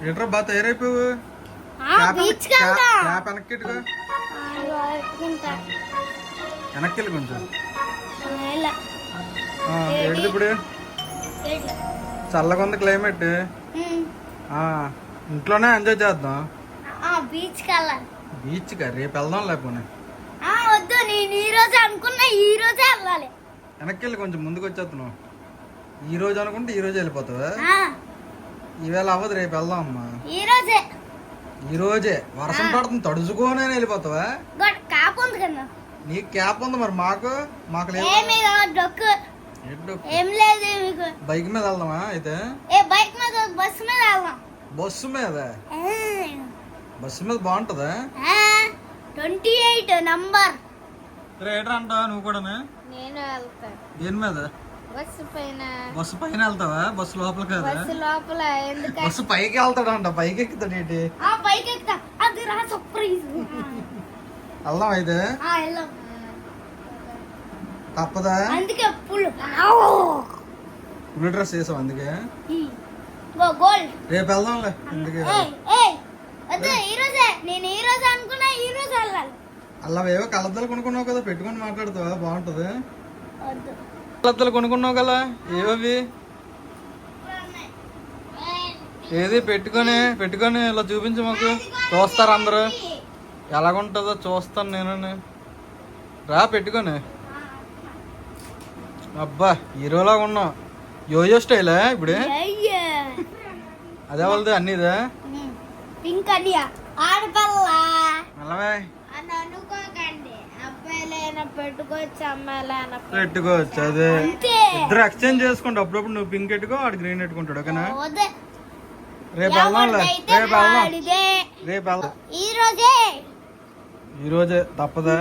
ఏంట్రా బాగా తయారైపోయావు. వెనక్కి వెళ్ళి కొంచెం ఏడు ఇప్పుడు చల్లగా ఉంది క్లైమేట్. ఇంట్లోనే ఎంజాయ్ చేద్దాం. బీచ్ కా రేపు వెళ్దాం లేకపోతే వెనక్కి వెళ్ళి కొంచెం ముందుకు వచ్చేస్తున్నావు. ఈ రోజు అనుకుంటే ఈ రోజు వెళ్ళిపోతావా? ఈవేళ అవ్వదు, రేపు వెళ్దాం అమ్మా. ఈ రోజే వర్షం పడుతుంది, తడుచుకోనే వెళ్ళిపోతావా? నీకు క్యాప్ ఉంది, మరి మాకు లేదు. బైక్ మీద వెళ్దామా అయితే? బస్సు మీద బాగుంటదా? 28 నంబర్ రేటర్ అంటా నువ్వు కూడా? దేని మీద? బస్సు పైన వెళ్తావా? బస్సు లోపల కదా? బస్సు పైకి వెళ్తాడంట. పైకి ఎక్కుతాడు ఏంటి? వెళ్దాం అయితే. తప్పదా? ఫుల్ డ్రెస్ వేసాం అందుకే. రేపు వెళ్దాంలే. అందుకే అలా ఏవో కలద్దలు కొనుక్కున్నావు కదా, పెట్టుకుని మాట్లాడుతావా? బాగుంటది. కలద్దలు కొనుక్కున్నావు కదా, ఏవవి? ఏది పెట్టుకొని ఇలా చూపించు మాకు. చూస్తారు అందరూ ఎలాగుంటుందో. చూస్తాను నేను. రా పెట్టుకొని. అబ్బా హీరోలాగా ఉన్నావు. యోయో స్టైలా ఇప్పుడు? అదే వాళ్ళది అన్నీదా? పెట్టుకోవచ్చు. అదే ఇద్దరు ఎక్స్చేంజ్ చేసుకుంటా. అప్పుడప్పుడు నువ్వు పింక్ పెట్టుకో, ఆడు గ్రీన్ పెట్టుకుంటాడు. ఓకేనా? రేపు వెళ్దాంలే. రేపు వెళ్దాం. ఈ రోజే తప్పదా?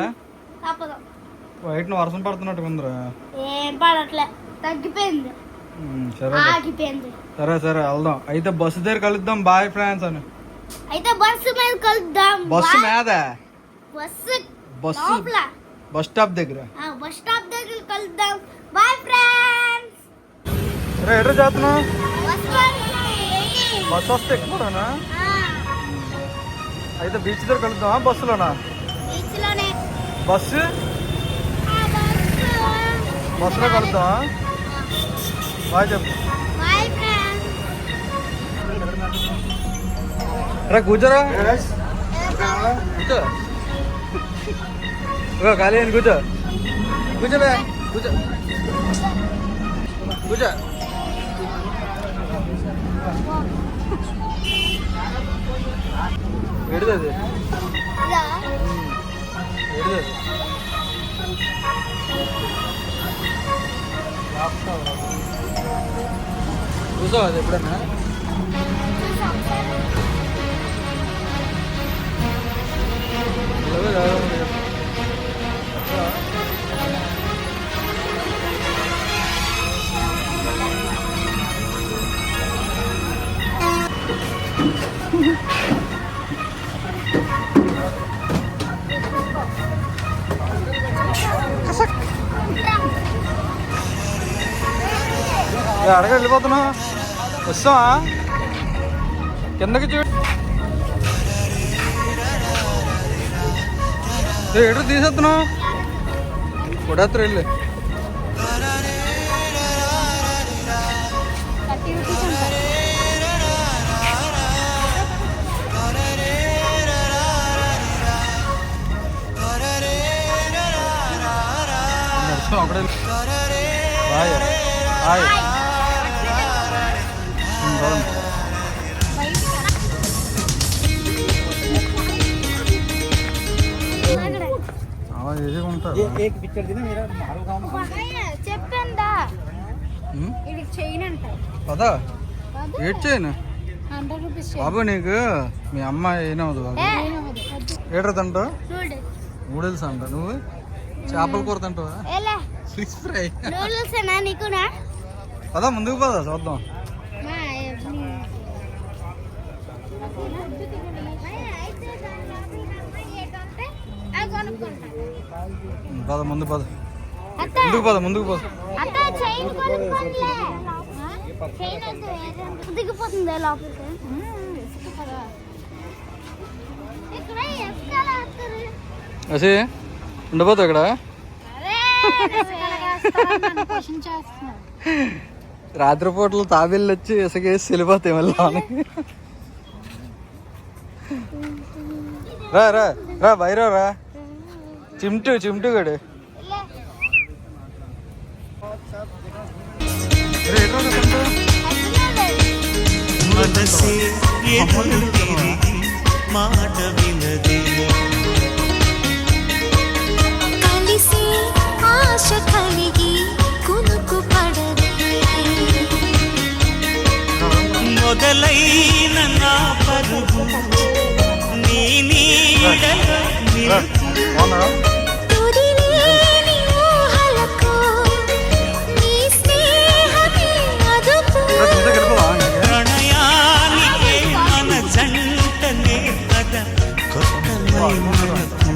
బయట వర్షం పడుతున్నట్టు ఉందిరా. తగ్గిపోయింది. సరే వెళ్దాం అయితే. బస్సు దగ్గర కలుద్దాం. బాయ్ ఫ్రెండ్స్ అని. అయితే బస్సు మీద కలుద్దాం. బస్సు మీద? బస్ స్టాప్ దగ్గర కలుద్దాం. Bye friends. ఎట్లా చేస్తున్నావు? బస్సు వస్తే ఎక్కువనా? అయితే బీచ్ దగ్గర కలుద్దామా? బస్సులోనా? బస్సులో కలుద్దామా? బాయ్ చెప్పు. కూర్చోరా. ఖాళీ అని కూర్చో. కూర్చో. ఎడుదది కూర్చో. అది ఎప్పుడన్నా అడగ వెళ్ళిపోతున్నా. వస్తావా? కిందకి చూడు. ఎటు తీసేస్తున్నావు? కొడేస్తారు వెళ్ళి. ఒకటే బాయ్. హాయ్. పదా ఏడ్ చేయను బాబు. నీకు మీ అమ్మ ఏనవదు బాబు. ఏడ్ర తింటావు? నూడిల్స్ అంట. నువ్వు చేపల కూర తింటావా? Fish fry. పదా ముందుకు పదా చూద్దాం. పద ముందుకు పద. ముందుకు పద. దిగిపోతుంది లోపలికి. ఇక్కడ ఎస్కలేస్తారు. అసే ఉండబోతావు ఇక్కడ. రాత్రిపూటలు తాబేళ్ళు వచ్చి ఇసుకేసి వెళ్ళిపోతాయి మళ్ళీ. రా రా రా బైరవ్ రా. చిమ్టు గడు. మాట వినదే కలిసి ఆశ కలిగి కునుకు పడదే మొదలైన నా పరుగు నీ నీడలో తుదిలేని ఊహలకు నీ స్నేహమే అదుపు ప్రణయానికే మన జంటనే కదా కొత్త మైమరకు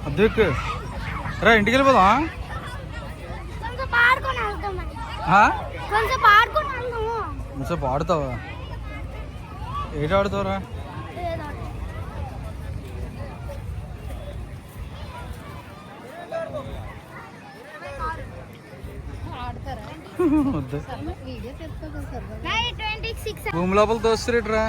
అద్దెక్కు రా ఇంటికి వెళ్ళిపోదాం. కొంచెం ఆడుతావా? ఏటి ఆడుతావురా? భూమి లోపల తోస్తురేట్రా?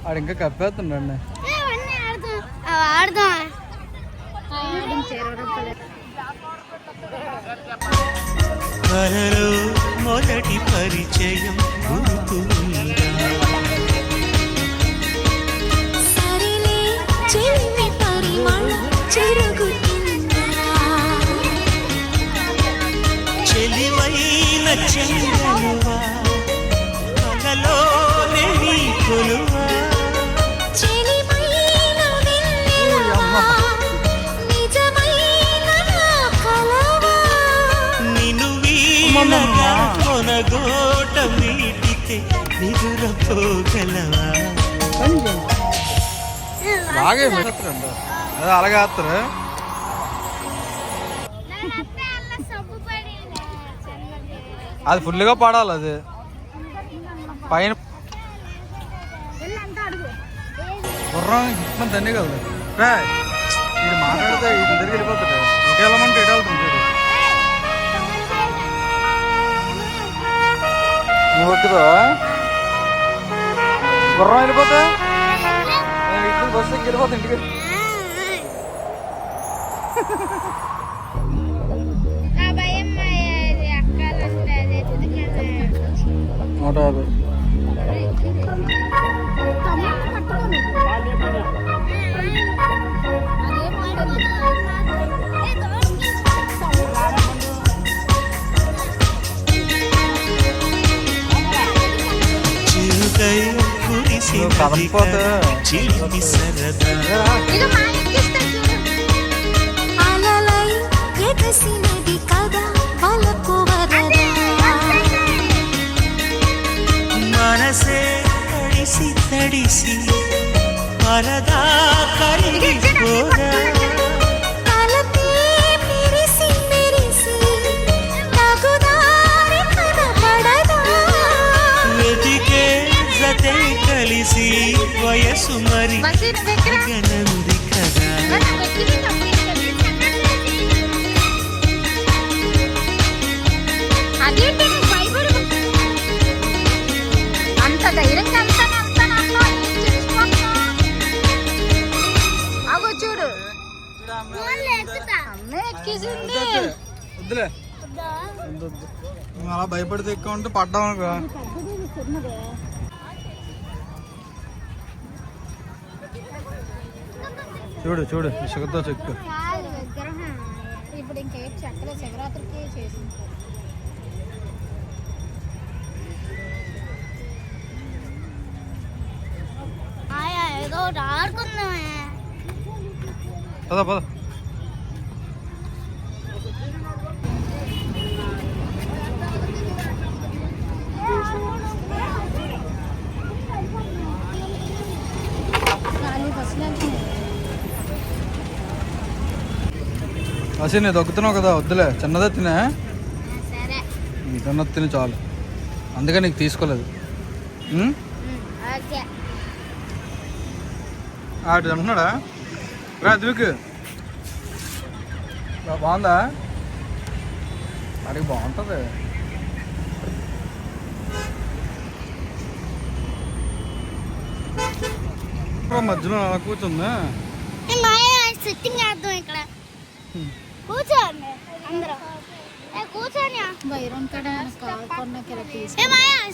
ఆడు ఇంకా కప్పేస్తుండండి. కలలో మొదటి పరిచయం సరిలే చెల్లి పరిమళం చెరుగుతుందా చెలివైన చెల్లెలువా కలలోనే నీ కొలువా చెలిమైన వెన్నెలవా నిజమైన నా కలవా నిన్ను వీణగా కొనగోట మీటితే నిదురపోగలవా బాగా మెత్తండి. అదే అలాగే ఆస్తారు. అది ఫుల్గా పాడాలి. అది పైన గుర్రం గిట్మని తన్నే కదా. ఇది మాట్లాడితే ఇది దగ్గరికి వెళ్ళిపోతాడు. ఇటు వెళ్ళమంటే ఇటు వెళ్తుంటాడు. నువ్వు ఎక్కుతావా? గుర్రం వెళ్ళిపోతా ఇటు బస్సు ఎక్కి వెళ్ళిపోతా ఇంటికి. 150. కదలిపోతే అలలై ఎగసినది కదా వలపు మనసే తడిసి తడిసి పరదా కరిగిపోదా మెరిసి మెరిసి తగుదారి కనపడదా వెతికే జతే కలిసి వయసు మరి గనంది కదా అదేంటి నువ్వు భయపడి అంత ధైర్యంగా వెళ్తాను ఏం చేసుకుంటున్నావు? అగో చూడు అమ్మే ఎక్కేసింది. వద్దులే నువ్వు అలా భయపడితే ఎక్కువ ఉంటే పడ్డావు అనుకో. చూడు చూడు ఇసుకతో చెక్కు. ఇప్పుడు ఇంకేం చెక్కలే శివరాత్రికి చేసింది. ఏదో ఆడుకుందామే. పద పద. అసలు నేను దొక్కుతున్నావు కదా, వద్దులే చిన్నదే తినే. సరే ఇదన్న తిని చాలు, అందుకే నీకు తీసుకోలేదు. ఓకే. ఆడు అంటున్నాడా రా దివికి బాగుందా? అడిగి బాగుంటుంది. మధ్యలో అలా కూర్చుందా? సిట్టింగ్ చేద్దాం ఇక్కడ. కూర్చోండి అందరూ. కూర్చోని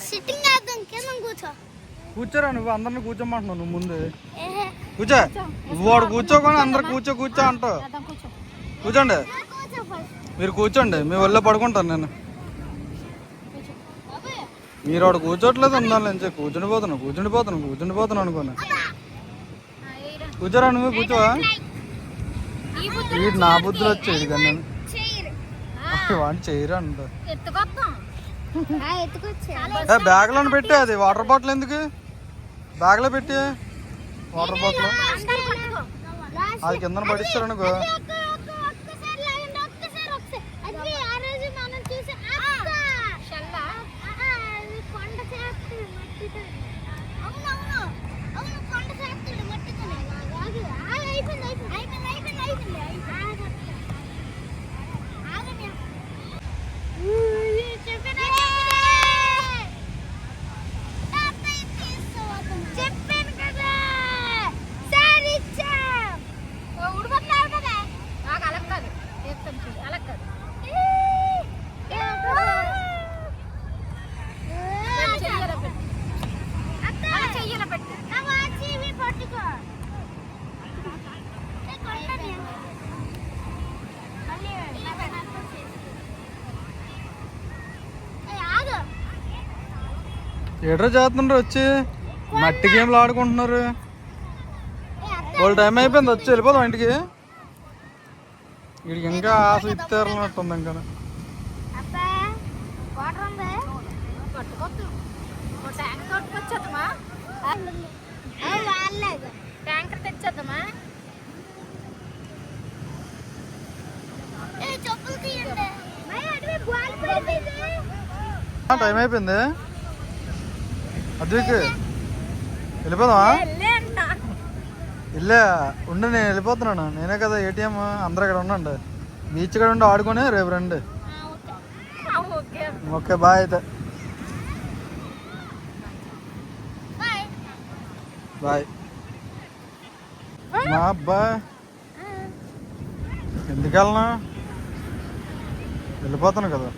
సిట్టింగ్ చేద్దాం. కింద కూర్చో. కూర్చోరా, నువ్వు అందరిని కూర్చోమంటున్నావు. నువ్వు ముందు కూర్చో. నువ్వు వాడు కూర్చోకొని అందరు కూర్చో కూర్చో అంటావు. కూర్చోండి, మీరు కూర్చోండి. మీ ఒళ్ళో పడుకుంటాను నేను. మీరు వాడు కూర్చోట్లేదు ఉండాలి నుంచి కూర్చుండిపోతున్నాను అనుకోను. కూర్చోరా, నువ్వు కూర్చోవా? వీడు నా బుద్ధులు వచ్చేది కానీ నేను వాడిని చేయరా అంట. బ్యాగ్లో పెట్టి అది వాటర్ బాటిల్ ఎందుకు బ్యాగ్లో పెట్టి? వాటర్ బాటిల్ అది కింద పడిస్తారు అనుకో. ఏడ్రా చేస్తున్నారు వచ్చి మట్టి గేమ్లు ఆడుకుంటున్నారు. వాళ్ళ టైం అయిపోయింది, వచ్చి వెళ్ళిపోదాం ఇంటికి. వీడికి ఇంకా ఆశ ఇస్తారన్నట్టుంది. ఇంకా ట్యాంకర్ తెచ్చేద్దామా? టైం అయిపోయింది. అద్విక్ వెళ్ళిపోదామా? ఇల్లే ఉండి నేను వెళ్ళిపోతున్నాను. నేనే కదా ఏటీఎం. అందరూ ఇక్కడ ఉండండి, బీచ్ కాడ ఉండి ఆడుకొని రేపు రండి. Okay bye. అయితే బాయ్. మా అబ్బా ఎందుకు వెళ్ళనా? వెళ్ళిపోతాను కదా.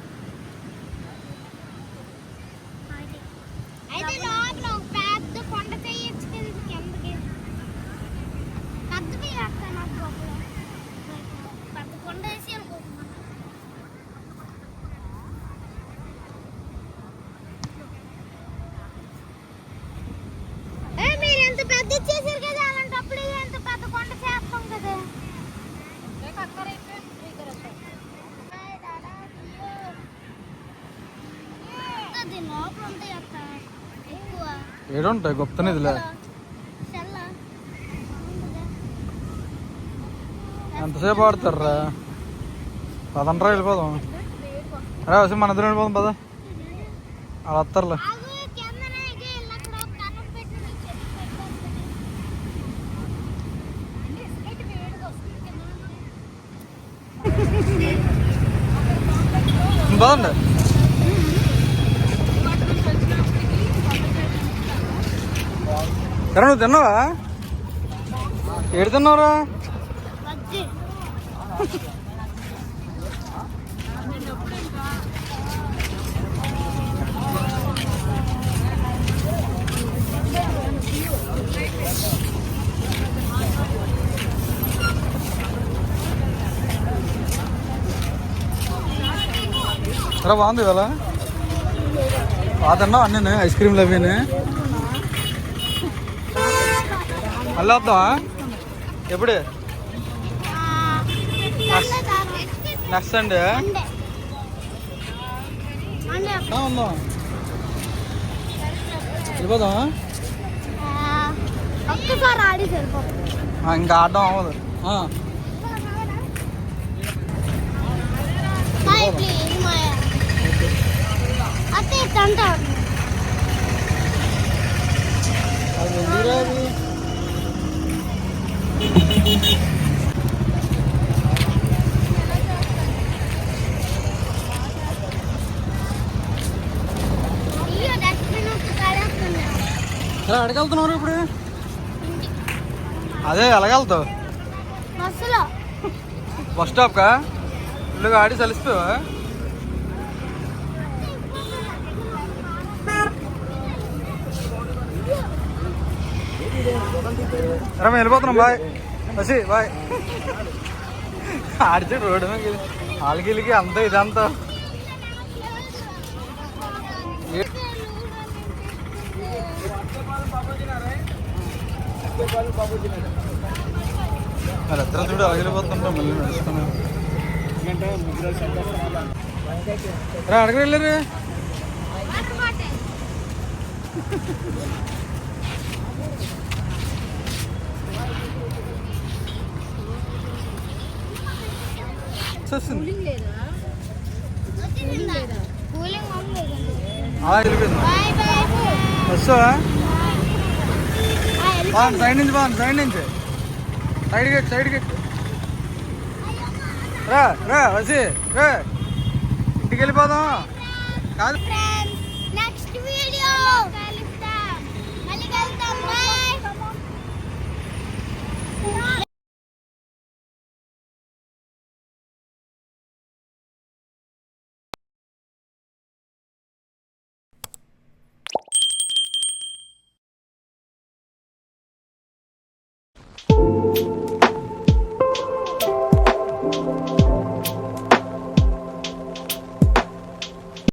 ఏడుంటాయి గొప్పనే ఇదిలే. ఎంతసేపు ఆడతారా? పదండ్రా వెళ్ళిపోదాం. అరే వచ్చి మన ఇద్దరు వెళ్ళిపోదాం పద. అలా వస్తారులే. పదండి. సరే నువ్వు తిన్నావా? ఏడు తిన్నావురా? బజ్జీ. సరే బాగుంది ఇవాళ. తిన్నావు అన్నీ ఐస్ క్రీమ్లు అవిని. మళ్ళీ వద్దామా? ఎప్పుడు? నెక్స్ట్ సండే ఉందాం. వెళ్ళిపోదామా? ఒక్కసారి ఆడి సరిపోతుంది. ఇంకా ఆడడం అవ్వదు. అతే తంట అది ఎందుకురాదు? అయ్యో డస్ట్బిన్ కాలేస్తున్నా. ఎలా అడగలుగుతున్నారు ఇప్పుడు? అదే ఎలాగెళ్తావు? బస్సులో బస్ స్టాప్కా? ఇల్లుగా ఆడి చలిసిపోవా? సరే మేము వెళ్ళిపోతున్నాం. బాయ్ బసి బాయ్. ఆడితే రోడ్డు మీద వాళ్ళకి అంతా ఇదంతా మరి ఎత్తర చూడు అలాగే వెళ్ళిపోతుంటాం. మళ్ళీ నడుస్తున్నాం. అడగ వెళ్ళారు. వెళ్ళిపోయింది. వస్తావా? సైడ్ నుంచి బాగుంది. సైడ్ నుంచి సైడ్ గెట్ రా రా వసి రా ఇంటికి వెళ్ళిపోదాం. కాదు నెక్స్ట్ వీడియో మళ్ళీ కలుద్దాం. బాయ్.